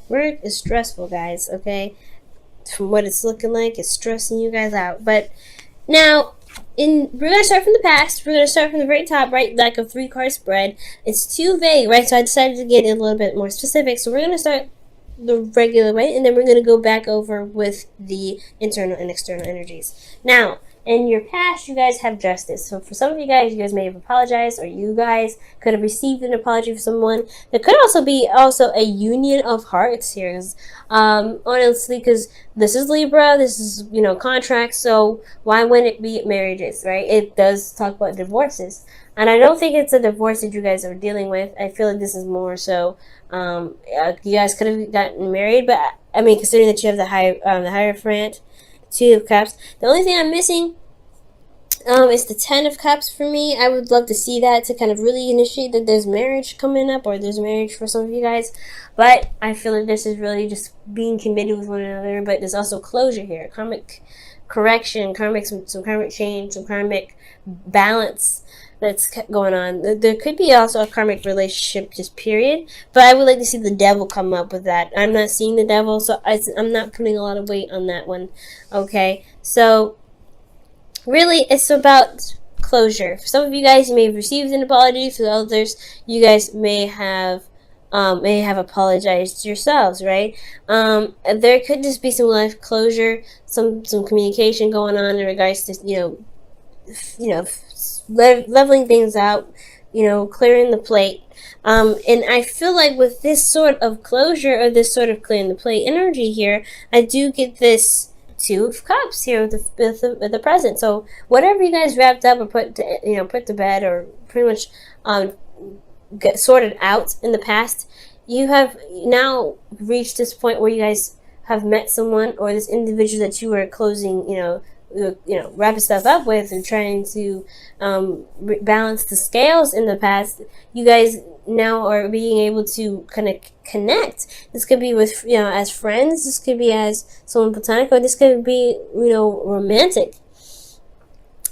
Work is stressful, guys, okay? From what it's looking like, it's stressing you guys out. But now, we're gonna start from the past. We're gonna start from the very top, right? Like a 3-card spread. It's too vague, right? So I decided to get a little bit more specific. So we're gonna start the regular way, and then we're gonna go back over with the internal and external energies. Now, in your past, you guys have justice. So for some of you guys may have apologized, or you guys could have received an apology from someone. There could also be a union of hearts here. Honestly, because this is Libra, this is, contract, so why wouldn't it be marriages, right? It does talk about divorces. And I don't think it's a divorce that you guys are dealing with. I feel like this is more so, you guys could have gotten married, but I mean, considering that you have the Hierophant, 2 of Cups. The only thing I'm missing is the 10 of Cups for me. I would love to see that to kind of really initiate that there's marriage coming up, or there's marriage for some of you guys. But I feel like this is really just being committed with one another. But there's also closure here, karmic correction, some karmic change, some karmic balance that's going on. There could be also a karmic relationship, just period. But I would like to see the devil come up with that. I'm not seeing the devil, so I'm not putting a lot of weight on that one. Okay, so really, it's about closure. For some of you guys, you may have received an apology. For others, you guys may have apologized yourselves, right? There could just be some life closure, some communication going on in regards to leveling things out, clearing the plate. And I feel like with this sort of closure, or this sort of clearing the plate energy here, I do get this 2 of Cups here with the present. So whatever you guys wrapped up or put to bed, or pretty much get sorted out in the past, you have now reached this point where you guys have met someone, or this individual that you were closing, wrapping stuff up with and trying to balance the scales in the past. You guys now are being able to kind of connect. This could be with, as friends, this could be as someone platonic, or this could be, romantic.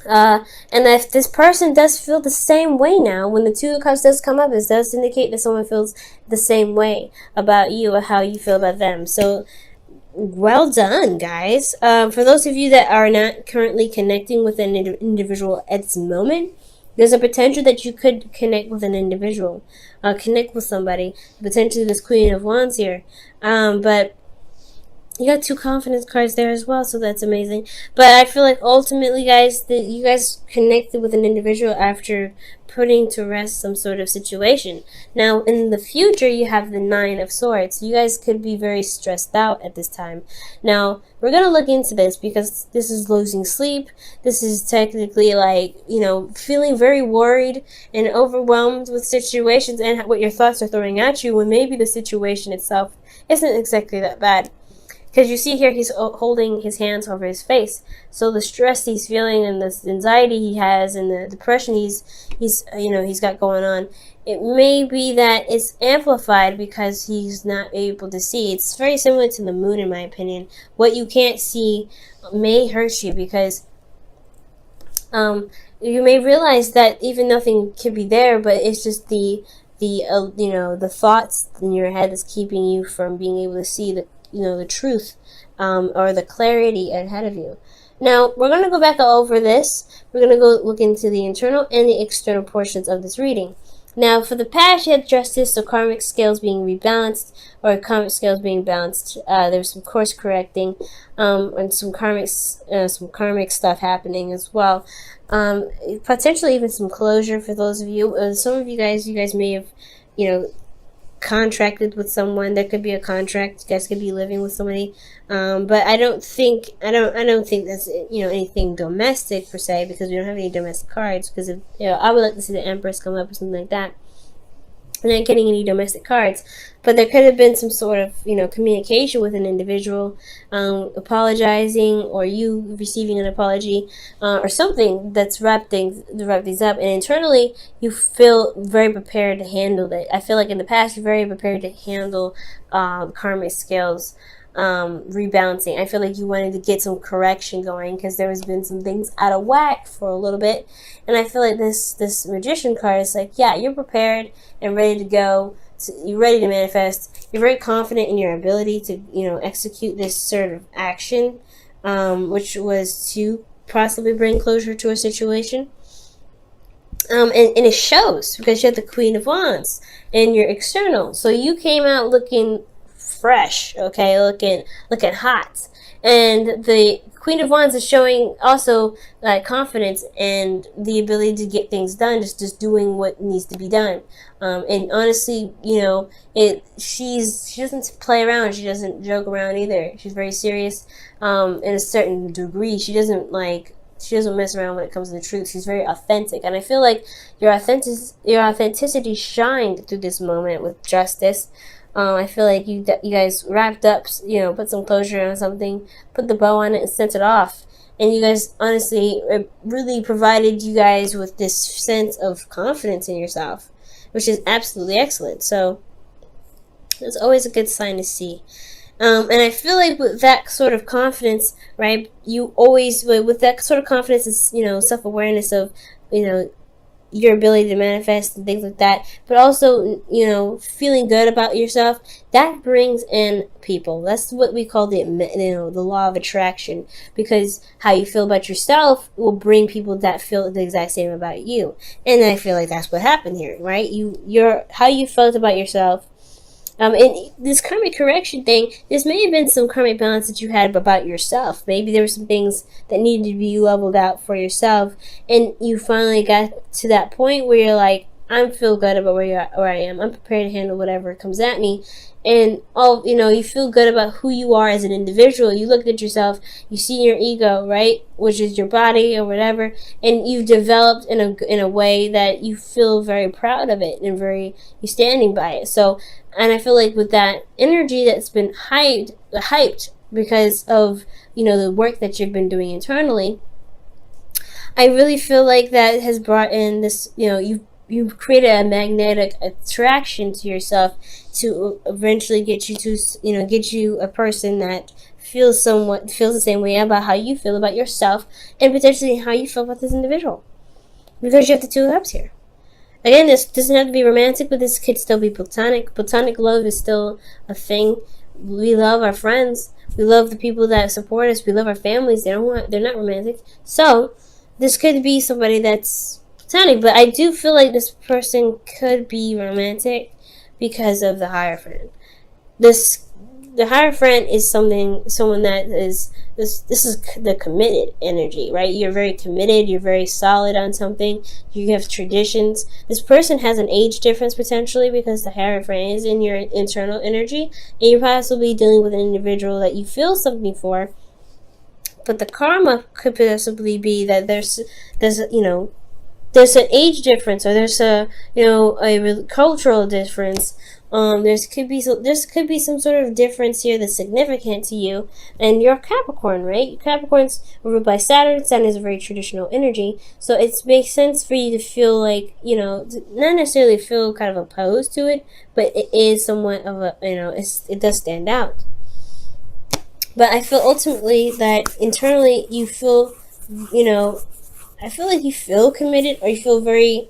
And if this person does feel the same way now, when the 2 of Cups does come up, it does indicate that someone feels the same way about you, or how you feel about them. So, well done, guys. For those of you that are not currently connecting with an individual at this moment, there's a potential that you could connect with an individual, connect with somebody. Potentially this Queen of Wands here. But you got 2 confidence cards there as well, so that's amazing. But I feel like ultimately, guys, that you guys connected with an individual after putting to rest some sort of situation. Now, in the future, you have the 9 of Swords. You guys could be very stressed out at this time. Now, we're going to look into this, because this is losing sleep. This is technically like, feeling very worried and overwhelmed with situations and what your thoughts are throwing at you, when maybe the situation itself isn't exactly that bad. Because you see here, he's holding his hands over his face. So the stress he's feeling, and the anxiety he has, and the depression he's got going on, it may be that it's amplified because he's not able to see. It's very similar to the moon, in my opinion. What you can't see may hurt you, because you may realize that even nothing could be there, but it's just the thoughts in your head that's keeping you from being able to see the truth, or the clarity ahead of you. Now, we're going to go back over this. We're going to go look into the internal and the external portions of this reading. Now, for the past, you had justice, so karmic scales being rebalanced, or karmic scales being balanced. There's some course correcting, and some karmic stuff happening as well. Potentially even some closure for those of you. Some of you guys may have, contracted with someone. There could be a contract. You guys could be living with somebody, but I don't think that's anything domestic per se, because we don't have any domestic cards. Because I would like to see the Empress come up or something like that. I'm not getting any domestic cards, but there could have been some sort of communication with an individual, apologizing, or you receiving an apology, or something that's wrapped these up. And internally, you feel very prepared to handle it. I feel like in the past, you're very prepared to handle karmic scales rebalancing. I feel like you wanted to get some correction going, because there has been some things out of whack for a little bit. And I feel like this Magician card is like, yeah, you're prepared and ready to go you're ready to manifest. You're very confident in your ability to, execute this sort of action, which was to possibly bring closure to a situation. And it shows because you have the Queen of Wands and your external. So you came out looking fresh, okay, looking hot. And the Queen of Wands is showing also confidence and the ability to get things done, just doing what needs to be done. And honestly, she doesn't play around. She doesn't joke around either. She's very serious in a certain degree. She doesn't mess around when it comes to the truth. She's very authentic, and I feel like your authenticity shined through this moment with justice. I feel like you guys wrapped up, put some closure on something, put the bow on it, and sent it off. And you guys, honestly, it really provided you guys with this sense of confidence in yourself, which is absolutely excellent. So it's always a good sign to see. And I feel like with that sort of confidence, right, with that sort of confidence is, self-awareness of, your ability to manifest and things like that, but also, feeling good about yourself, that brings in people. That's what we call the law of attraction, because how you feel about yourself will bring people that feel the exact same about you. And I feel like that's what happened here, right? How you felt about yourself. And this karmic correction thing, this may have been some karmic balance that you had about yourself. Maybe there were some things that needed to be leveled out for yourself, and you finally got to that point where you're like, I feel good about where I am. I'm prepared to handle whatever comes at me. And you feel good about who you are as an individual. You look at yourself, you see your ego, right, which is your body or whatever, and you've developed in a way that you feel very proud of it and you're standing by it. So, and I feel like with that energy that's been hyped because of the work that you've been doing internally, I really feel like that has brought in this, you've created a magnetic attraction to yourself to eventually get you a person that feels the same way about how you feel about yourself, and potentially how you feel about this individual, because you have the Two of Cups here. Again, this doesn't have to be romantic, but this could still be platonic. Platonic love is still a thing. We love our friends. We love the people that support us. We love our families. They're not romantic. So this could be somebody that's platonic, but I do feel like this person could be romantic because of the Hierophant. The Hierophant is someone that is this is the committed energy, right? You're very committed, you're very solid on something, you have traditions. This person has an age difference potentially because the Hierophant is in your internal energy, and you're possibly dealing with an individual that you feel something for, but the karma could possibly be that there's an age difference, or there's a cultural difference. There could be some sort of difference here that's significant to you, and you're Capricorn, right? Capricorn's ruled by Saturn. Saturn is a very traditional energy, so it makes sense for you to feel like, not necessarily feel kind of opposed to it, but it is somewhat of a, it does stand out. But I feel ultimately that internally you feel, I feel like you feel committed, or you feel very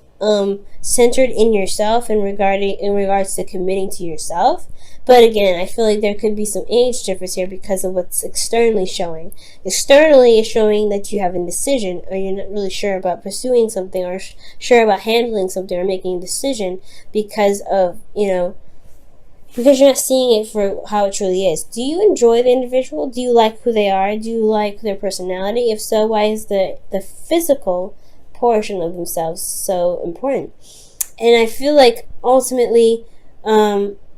centered in yourself in regards to committing to yourself. But again, I feel like there could be some age difference here because of what's externally showing. Externally is showing that you have indecision, or you're not really sure about pursuing something, or sure about handling something, or making a decision because of, because you're not seeing it for how it truly is. Do you enjoy the individual? Do you like who they are? Do you like their personality? If so, why is the physical portion of themselves so important? And I feel like ultimately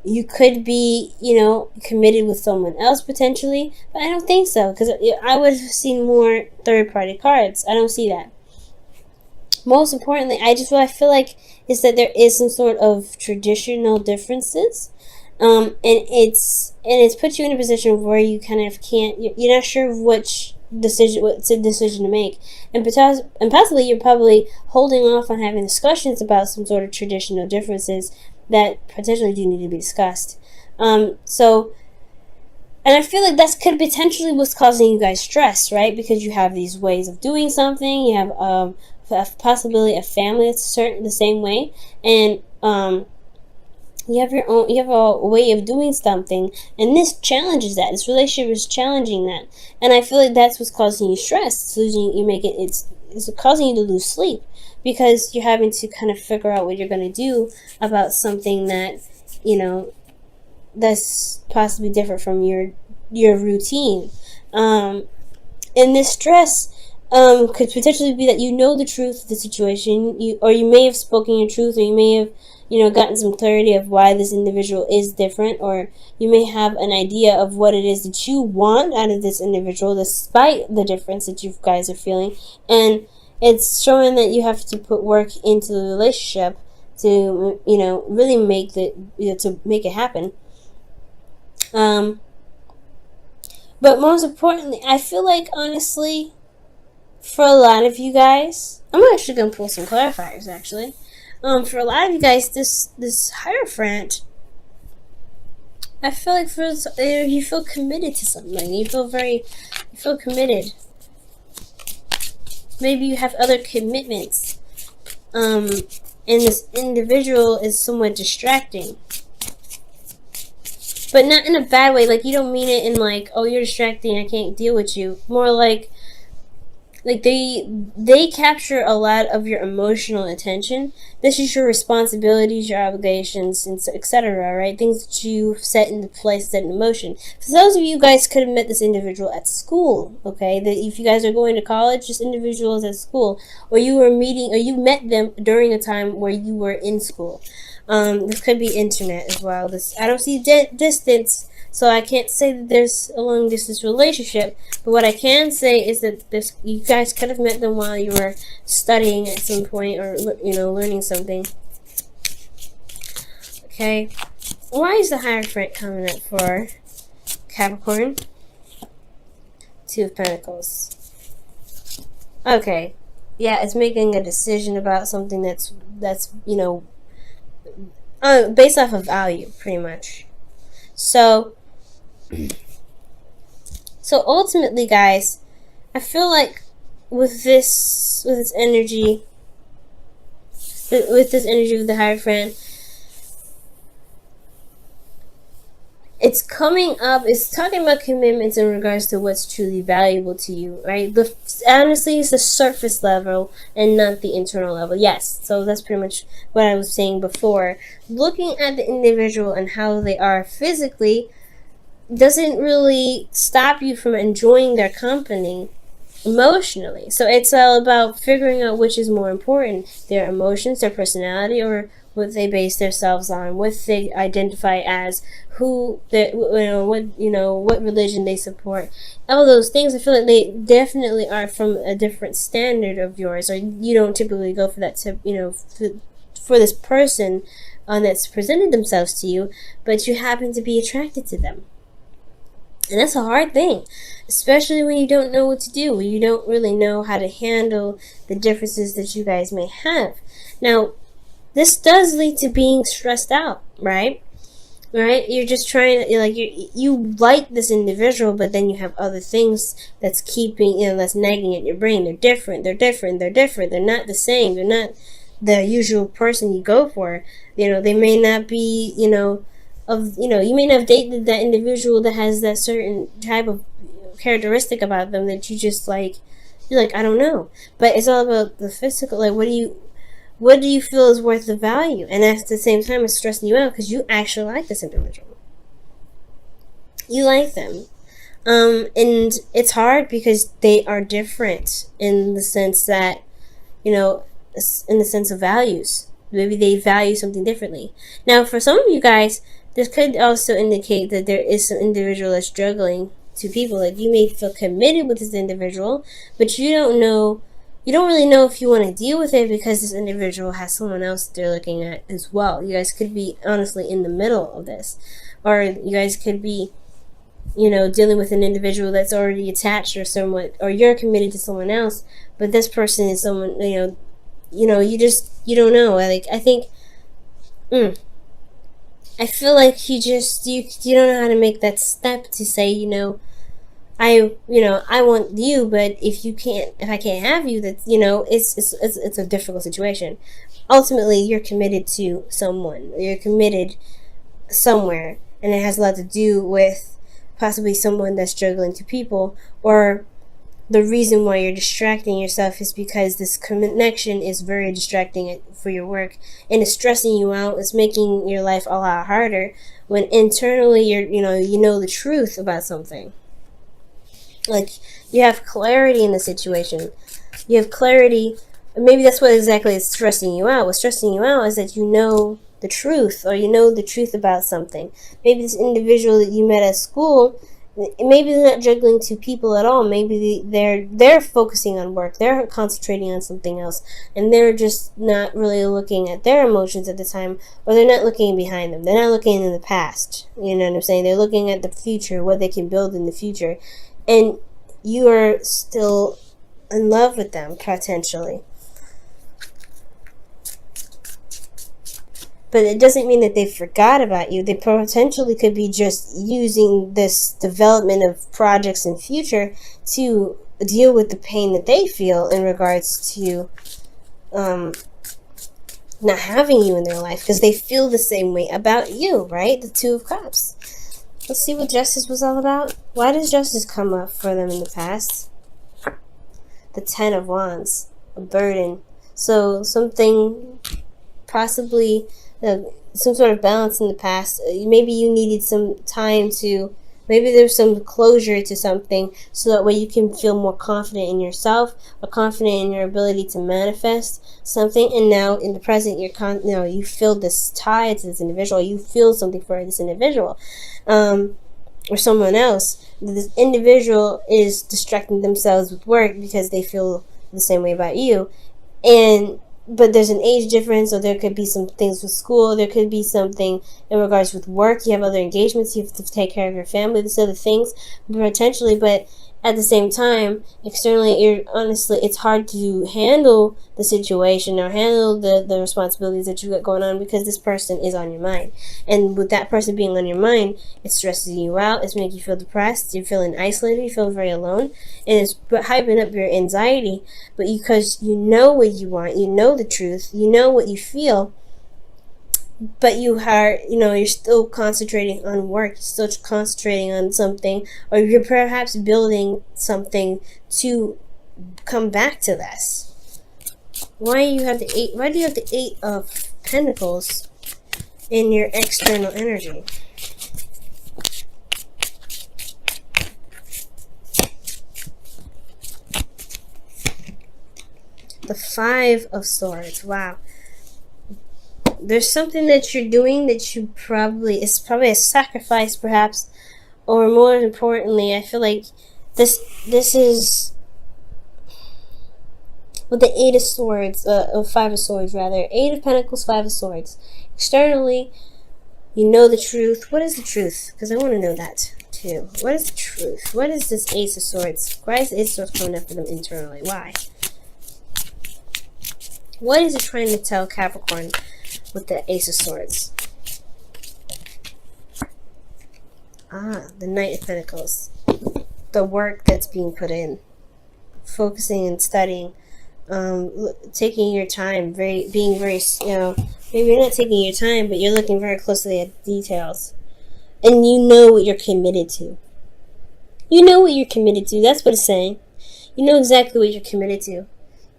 you could be, committed with someone else potentially, but I don't think so, because I would have seen more third-party cards. I don't see that. Most importantly, what I feel like is that there is some sort of traditional differences. And it's put you in a position where you kind of you're not sure what's a decision to make, and possibly you're probably holding off on having discussions about some sort of traditional differences that potentially do need to be discussed. So, and I feel like that could potentially what's causing you guys stress, right? Because you have these ways of doing something, you have possibly a family that's the same way, and You have your own, you have a way of doing something, and this challenges that. This relationship is challenging that, and I feel like that's what's causing you stress. It's losing, you make it. It's causing you to lose sleep because you're having to kind of figure out what you're going to do about something that, you know, that's possibly different from your routine. And this stress could potentially be that you know the truth of the situation, or you may have spoken your truth, or you may have, you know, gotten some clarity of why this individual is different, or you may have an idea of what it is that you want out of this individual despite the difference that you guys are feeling. And it's showing that you have to put work into the relationship to, you know, really make to make it happen. But most importantly, I feel like, honestly, for a lot of you guys, I'm actually going to pull some clarifiers, actually. For a lot of you guys, this Hierophant, I feel like you feel committed to something. You feel committed. Maybe you have other commitments. And this individual is somewhat distracting. But not in a bad way. Like, you don't mean it in like, oh, you're distracting, I can't deal with you. More like they capture a lot of your emotional attention. This is your responsibilities, your obligations, and etc., right? Things that you set into place, set in motion. For those of you guys could have met this individual at school, okay? That if you guys are going to college, this individual is at school, or you were meeting, or you met them during a time where you were in school. This could be internet as well. I don't see distance, so I can't say that there's a long distance relationship. But what I can say is that you guys could have met them while you were studying at some point, or, you know, learning something. Okay, why is the Hierophant coming up for Capricorn? Two of Pentacles. Okay, yeah, it's making a decision about something that's you know, based off of value, pretty much. So ultimately, guys, I feel like with this energy of the Hierophant, it's coming up, it's talking about commitments in regards to what's truly valuable to you, right? Honestly, it's the surface level and not the internal level. Yes, so that's pretty much what I was saying before. Looking at the individual and how they are physically doesn't really stop you from enjoying their company emotionally. So it's all about figuring out which is more important, their emotions, their personality, or what they base themselves on, what they identify as, what religion they support. All those things, I feel like they definitely are from a different standard of yours, or you don't typically go for that, for this person that's presented themselves to you, but you happen to be attracted to them. And that's a hard thing, especially when you don't know what to do, when you don't really know how to handle the differences that you guys may have. Now, this does lead to being stressed out, right? Right? You're just trying to, you like this individual, but then you have other things that's keeping, that's nagging at your brain. They're different. They're not the same. They're not the usual person you go for. They may not be, you may not have dated that individual that has that certain type of characteristic about them that you just you're like, I don't know. But it's all about the physical. Like, what do you feel is worth the value? And at the same time, it's stressing you out because you actually like this individual. You like them. And it's hard because they are different in the sense that, in the sense of values. Maybe they value something differently. Now, for some of you guys, this could also indicate that there is some individual that's struggling to people. Like, you may feel committed with this individual, but you don't really know if you want to deal with it because this individual has someone else they're looking at as well. You guys could be honestly in the middle of this. Or you guys could be, dealing with an individual that's already attached or somewhat, or you're committed to someone else, but this person is someone, you don't know. Like, I think, I feel like you don't know how to make that step to say, I want you, but if I can't have you, that's, it's a difficult situation. Ultimately, you're committed to someone. You're committed somewhere, and it has a lot to do with possibly someone that's struggling to people, or the reason why you're distracting yourself is because this connection is very distracting for your work, and it's stressing you out. It's making your life a lot harder when internally you know the truth about something. Like, you have clarity in the situation. You have clarity. Maybe that's what exactly is stressing you out. What's stressing you out is that you know the truth, or you know the truth about something. Maybe this individual that you met at school, maybe they're not juggling two people at all. Maybe they're focusing on work. They're concentrating on something else, and they're just not really looking at their emotions at the time, or they're not looking behind them. They're not looking in the past. You know what I'm saying? They're looking at the future, what they can build in the future, and you are still in love with them potentially. But it doesn't mean that they forgot about you. They potentially could be just using this development of projects in future to deal with the pain that they feel in regards to not having you in their life, because they feel the same way about you, right? The Two of Cups. Let's see what justice was all about. Why does justice come up for them in the past? The Ten of Wands, a burden. So something, possibly some sort of balance in the past. Maybe you needed some time to, maybe there's some closure to something, so that way you can feel more confident in yourself, or confident in your ability to manifest something. And now in the present, you feel this tie to this individual. You feel something for this individual, or someone else. This individual is distracting themselves with work because they feel the same way about you, but there's an age difference, or there could be some things with school, there could be something in regards with work, you have other engagements, you have to take care of your family, these other things, potentially. But at the same time, externally, honestly, it's hard to handle the situation, or handle the responsibilities that you got going on, because this person is on your mind. And with that person being on your mind, it stresses you out, it's making you feel depressed, you're feeling isolated, you feel very alone, and it's hyping up your anxiety. But because you know what you want, you know the truth, you know what you feel, but you're still concentrating on work, you're still concentrating on something, or you're perhaps building something to come back to this. Why do you have the Eight of Pentacles in your external energy? The Five of Swords. Wow. There's something that you're doing that it's probably a sacrifice, perhaps, or more importantly, I feel like this is with the Eight of Swords, Five of Swords rather. Eight of Pentacles, Five of Swords. Externally, you know the truth. What is the truth? Because I want to know that too. What is the truth? What is this Ace of Swords? Why is the Ace of Swords coming up for them internally? Why? What is it trying to tell Capricorn with the Ace of Swords? The Knight of Pentacles. The work that's being put in. Focusing and studying. Taking your time. Being very, maybe you're not taking your time, but you're looking very closely at details. And you know what you're committed to. You know what you're committed to. That's what it's saying. You know exactly what you're committed to.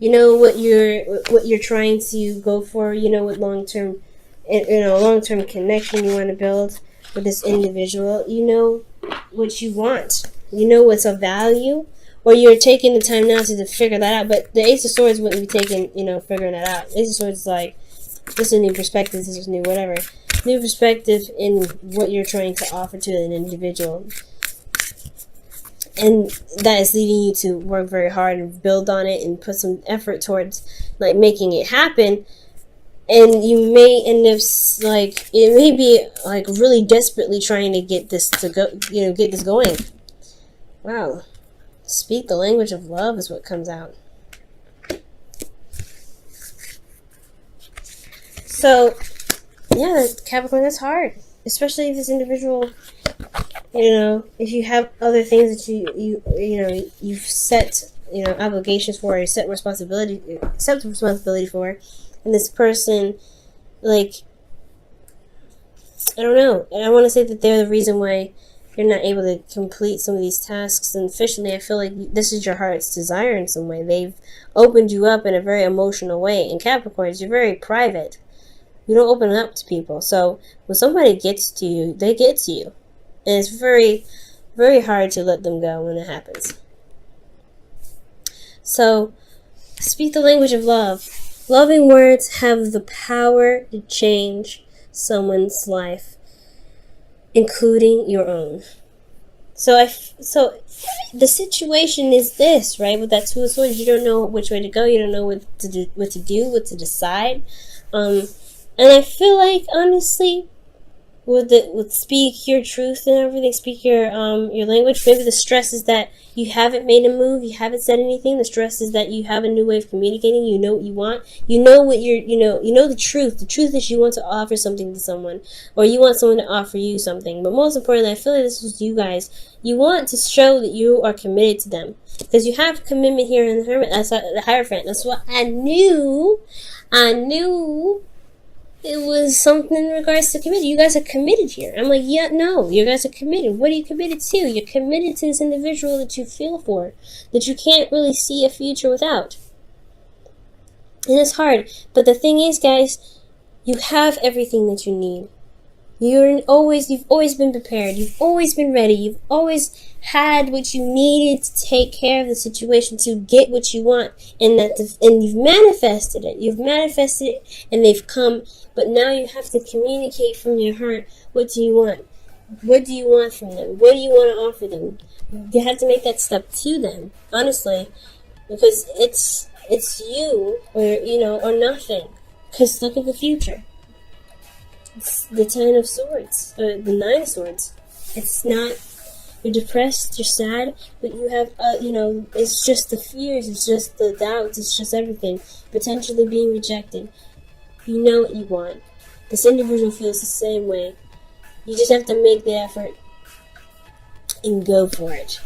You know what you're trying to go for. You know what long-term connection you want to build with this individual. You know what you want. You know what's of value, or you're taking the time now to figure that out. But the Ace of Swords wouldn't be taking, figuring that out. Ace of Swords is like, this is a new perspective. This is new whatever. New perspective in what you're trying to offer to an individual. And that is leading you to work very hard and build on it and put some effort towards making it happen. And you may end up it may be really desperately trying to get this to go, get this going. Wow. Speak the language of love is what comes out. So, yeah, Capricorn, that's hard. Especially if this individual, if you have other things that you've set, obligations for, or set responsibility for, and this person, I don't know. I want to say that they're the reason why you're not able to complete some of these tasks. And officially, I feel like this is your heart's desire in some way. They've opened you up in a very emotional way. And Capricorns, you're very private. You don't open up to people. So when somebody gets to you, they get to you. And it's very, very hard to let them go when it happens. So, speak the language of love. Loving words have the power to change someone's life, including your own. So the situation is this, right? With that Two of Swords, you don't know which way to go. You don't know what to do, what to decide. And I feel like, honestly, would speak your truth and everything, speak your language. Maybe the stress is that you haven't made a move, you haven't said anything. The stress is that you have a new way of communicating. You know what you want. You know what you know the truth. The truth is you want to offer something to someone, or you want someone to offer you something. But most importantly, I feel like this is you guys. You want to show that you are committed to them, because you have commitment here in the Hermit. That's the Hierophant. That's what I knew. It was something in regards to committed. You guys are committed here. I'm like, yeah, no, you guys are committed. What are you committed to? You're committed to this individual that you feel for, that you can't really see a future without. And it's hard. But the thing is, guys, you have everything that you need. You've always been prepared. You've always been ready. You've always had what you needed to take care of the situation, to get what you want, and you've manifested it. You've manifested it, and they've come. But now you have to communicate from your heart. What do you want? What do you want from them? What do you want to offer them? You have to make that step to them, honestly, because it's you or nothing. Because look at the future. It's the Ten of Swords, the Nine of Swords. It's not, you're depressed, you're sad, but you have, it's just the fears, it's just the doubts, it's just everything. Potentially being rejected. You know what you want. This individual feels the same way. You just have to make the effort and go for it.